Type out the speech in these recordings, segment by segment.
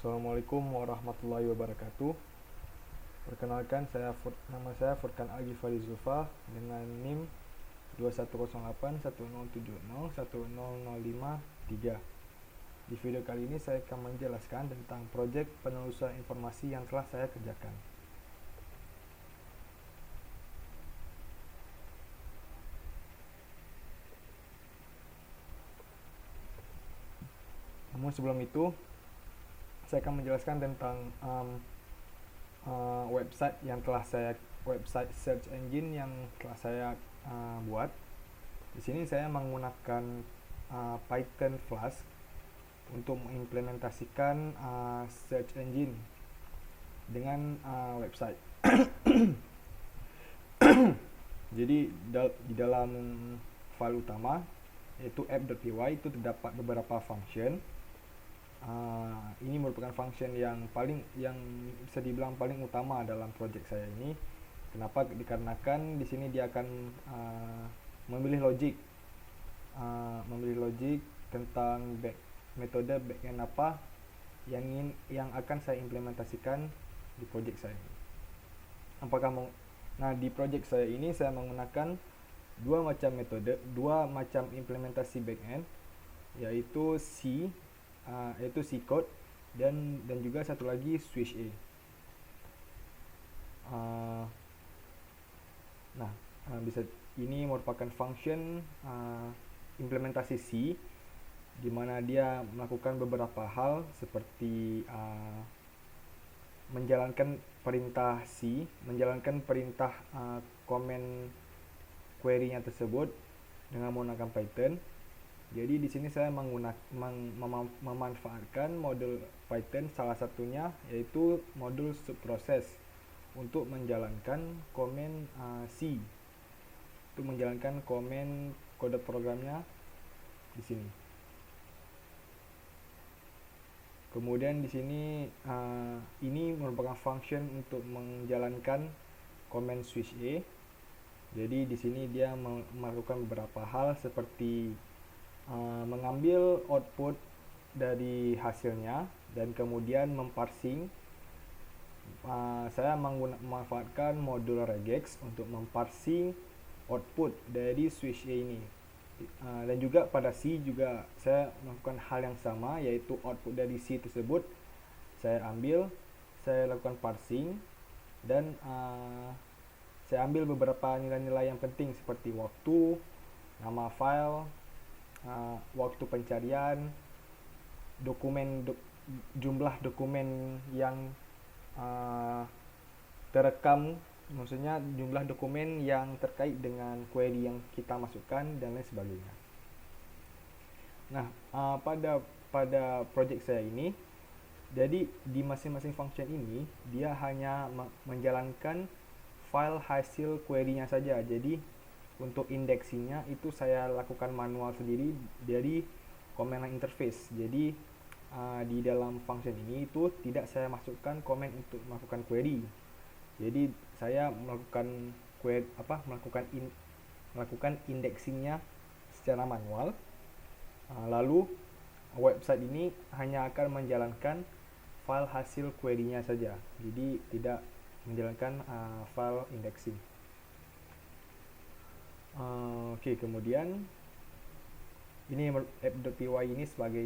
Assalamualaikum warahmatullahi wabarakatuh. Perkenalkan, nama saya Furkan Al-Ghifari Zulfa dengan NIM 210810701005 Di video kali ini saya akan menjelaskan tentang proyek penelusuran informasi yang telah saya kerjakan. Namun sebelum itu, saya akan menjelaskan tentang website search engine yang telah saya buat. Di sini saya menggunakan Python Flask untuk mengimplementasikan search engine dengan website. Jadi di dalam file utama yaitu app.py itu terdapat beberapa function. Ini merupakan function yang bisa dibilang paling utama dalam project saya ini. Kenapa? Dikarenakan di sini dia akan memilih logik tentang metode backend apa yang akan saya implementasikan di project saya ini. Di project saya ini saya menggunakan dua macam implementasi backend, yaitu C code dan juga satu lagi switch A. Ini merupakan function implementasi C, di mana dia melakukan beberapa hal seperti menjalankan perintah comment query-nya tersebut dengan menggunakan Python. Jadi di sini saya memanfaatkan modul Python, salah satunya yaitu modul subprocess untuk menjalankan komen C, untuk menjalankan komen kode programnya di sini. Kemudian di sini ini merupakan function untuk menjalankan komen switch A. Jadi di sini dia melakukan beberapa hal seperti mengambil output dari hasilnya dan kemudian memparsing. Saya memanfaatkan modul regex untuk memparsing output dari switch A ini. Dan juga pada C juga saya melakukan hal yang sama, yaitu output dari C tersebut saya lakukan parsing, dan saya ambil beberapa nilai-nilai yang penting seperti waktu, nama file, waktu pencarian, jumlah dokumen yang terekam, maksudnya jumlah dokumen yang terkait dengan query yang kita masukkan, dan lain sebagainya. Pada project saya ini, jadi di masing-masing function ini dia hanya menjalankan file hasil query-nya saja. Jadi untuk indeksinya itu saya lakukan manual sendiri dari command line interface. Jadi di dalam function ini itu tidak saya masukkan comment untuk melakukan query. Jadi saya melakukan indexingnya secara manual. Lalu website ini hanya akan menjalankan file hasil query-nya saja. Jadi tidak menjalankan file indexing. Kemudian ini app.py ini sebagai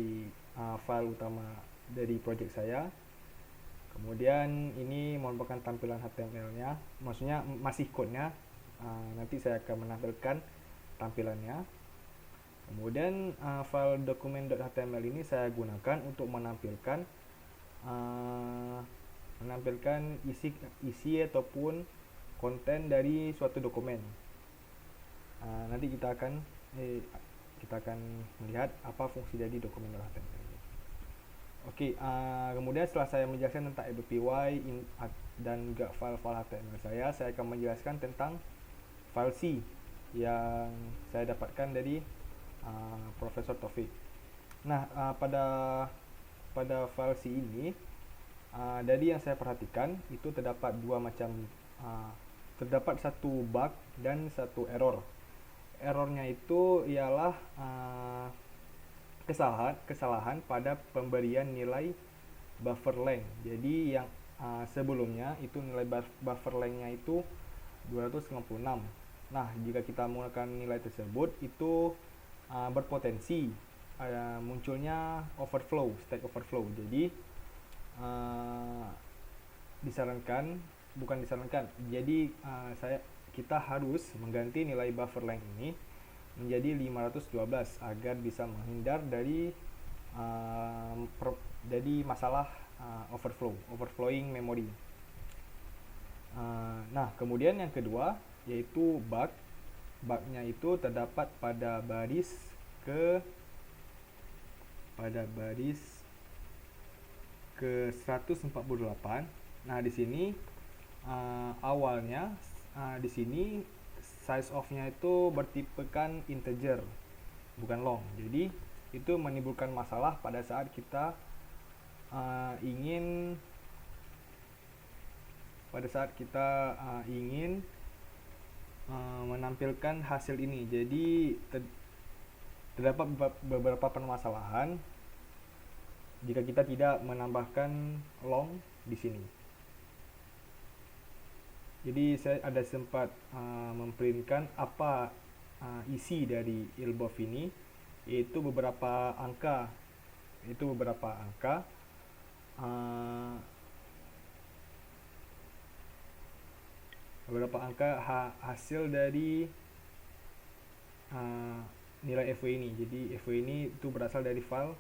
file utama dari project saya. Kemudian ini merupakan tampilan HTML-nya, maksudnya masih code-nya. Nanti saya akan menampilkan tampilannya. Kemudian file dokumen.html ini saya gunakan untuk menampilkan isi ataupun konten dari suatu dokumen. Nanti kita akan melihat apa fungsi dari dokumen.html ini. Kemudian setelah saya menjelaskan tentang app.py dan juga file-file HTML saya akan menjelaskan tentang file C yang saya dapatkan dari Profesor Taufik. Pada file C ini, dari yang saya perhatikan itu terdapat terdapat satu bug dan satu error. Errornya itu ialah kesalahan pada pemberian nilai buffer length. Jadi yang sebelumnya itu nilai buffer length-nya itu 256. Nah, jika kita menggunakan nilai tersebut itu berpotensi munculnya overflow, stack overflow. Jadi jadi kita harus mengganti nilai buffer length ini menjadi 512 agar bisa menghindar dari masalah overflowing memori. Nah, kemudian yang kedua yaitu bugnya itu terdapat pada baris ke 148. Nah, di sini awalnya di sini size of-nya itu bertipekan integer, bukan long. Jadi itu menimbulkan masalah pada saat kita ingin menampilkan hasil ini. Jadi terdapat beberapa permasalahan jika kita tidak menambahkan long di sini. Jadi saya ada sempat memprintkan apa isi dari ilbof ini, yaitu beberapa angka. Hasil dari nilai FW ini. Jadi FW ini itu berasal dari file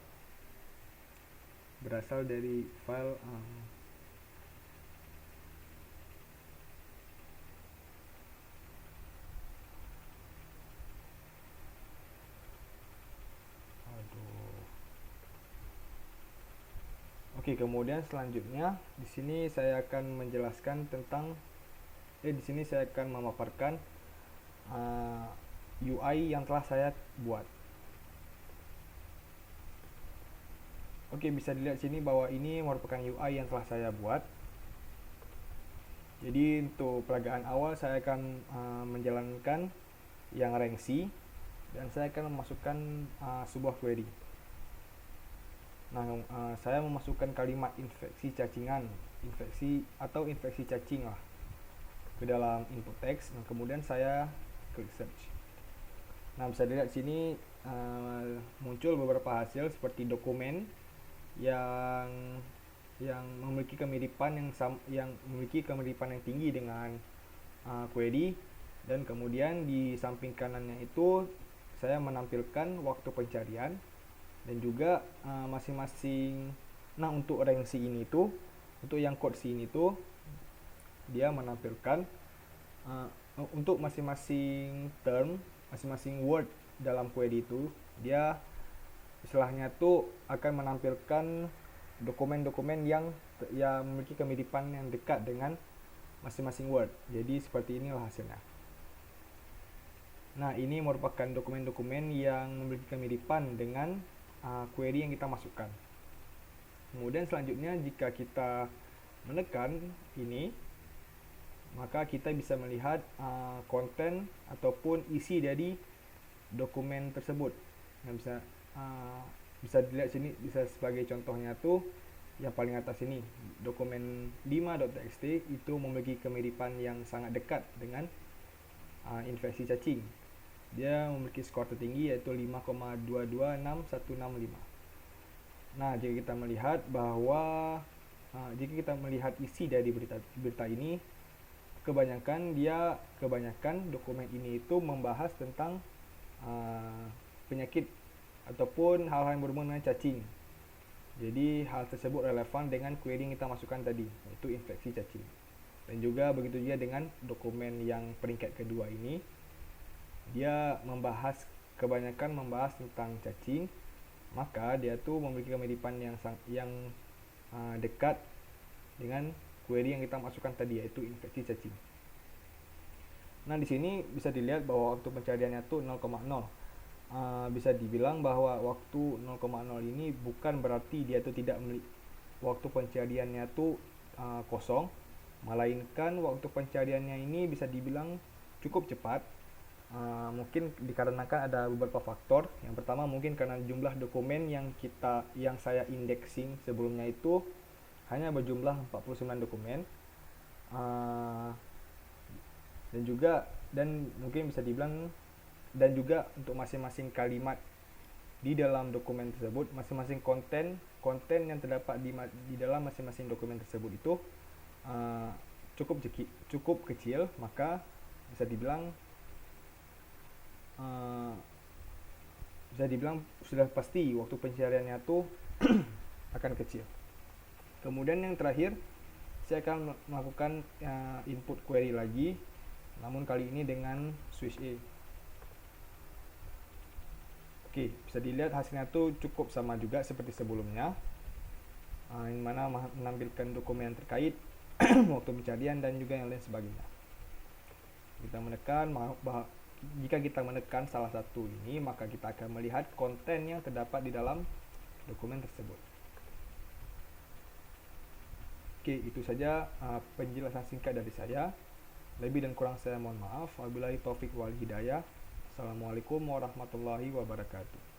Oke, kemudian selanjutnya di sini saya akan menjelaskan tentang di sini saya akan memaparkan UI yang telah saya buat. Oke, bisa dilihat sini bahwa ini merupakan UI yang telah saya buat. Jadi untuk peragaan awal saya akan menjalankan yang rank C dan saya akan memasukkan sebuah query. Nah, saya memasukkan kalimat infeksi cacingan, infeksi cacing lah ke dalam input text. Nah, kemudian saya klik search. Nah, bisa dilihat sini muncul beberapa hasil seperti dokumen yang memiliki kemiripan yang tinggi dengan query, dan kemudian di samping kanannya itu saya menampilkan waktu pencarian dan juga masing-masing. Nah, untuk rank C ini tuh, untuk yang code C ini tuh dia menampilkan untuk masing-masing term, masing-masing word dalam query itu dia istilahnya tuh akan menampilkan dokumen-dokumen yang memiliki kemiripan yang dekat dengan masing-masing word. Jadi seperti inilah hasilnya. Nah, ini merupakan dokumen-dokumen yang memiliki kemiripan dengan query yang kita masukkan. Kemudian selanjutnya jika kita menekan ini, maka kita bisa melihat konten ataupun isi dari dokumen tersebut. Nah, bisa dilihat sini, bisa sebagai contohnya tuh yang paling atas ini, dokumen 5.txt itu memiliki kemiripan yang sangat dekat dengan infeksi cacing. Dia memiliki skor tertinggi yaitu 5,226165. Nah, jika kita melihat isi dari berita ini, kebanyakan dokumen ini itu membahas tentang penyakit ataupun hal-hal yang berhubungan dengan cacing. Jadi hal tersebut relevan dengan query yang kita masukkan tadi, yaitu infeksi cacing. Dan juga begitu juga dengan dokumen yang peringkat kedua ini, dia kebanyakan membahas tentang cacing, maka dia tuh memiliki kemiripan yang dekat dengan query yang kita masukkan tadi, yaitu infeksi cacing. Nah, di sini bisa dilihat bahwa waktu pencariannya tuh 0,0. Bisa dibilang bahwa waktu 0,0 ini bukan berarti dia tuh waktu pencariannya tuh kosong, melainkan waktu pencariannya ini bisa dibilang cukup cepat. Mungkin dikarenakan ada beberapa faktor. Yang pertama mungkin karena jumlah dokumen yang saya indexing sebelumnya itu hanya berjumlah 49 dokumen. Dan mungkin bisa dibilang, dan juga untuk masing-masing kalimat di dalam dokumen tersebut, masing-masing konten yang terdapat di dalam masing-masing dokumen tersebut itu cukup kecil, maka bisa dibilang sudah pasti waktu pencariannya tuh akan kecil. Kemudian yang terakhir, saya akan melakukan input query lagi, namun kali ini dengan Swiss A. Oke, bisa dilihat hasilnya tuh cukup sama juga seperti sebelumnya, yang mana menampilkan dokumen yang terkait waktu pencarian dan juga yang lain sebagainya. Jika kita menekan salah satu ini, maka kita akan melihat konten yang terdapat di dalam dokumen tersebut. Oke, itu saja penjelasan singkat dari saya. Lebih dan kurang saya mohon maaf. Wabillahi taufik wal hidayah. Assalamualaikum warahmatullahi wabarakatuh.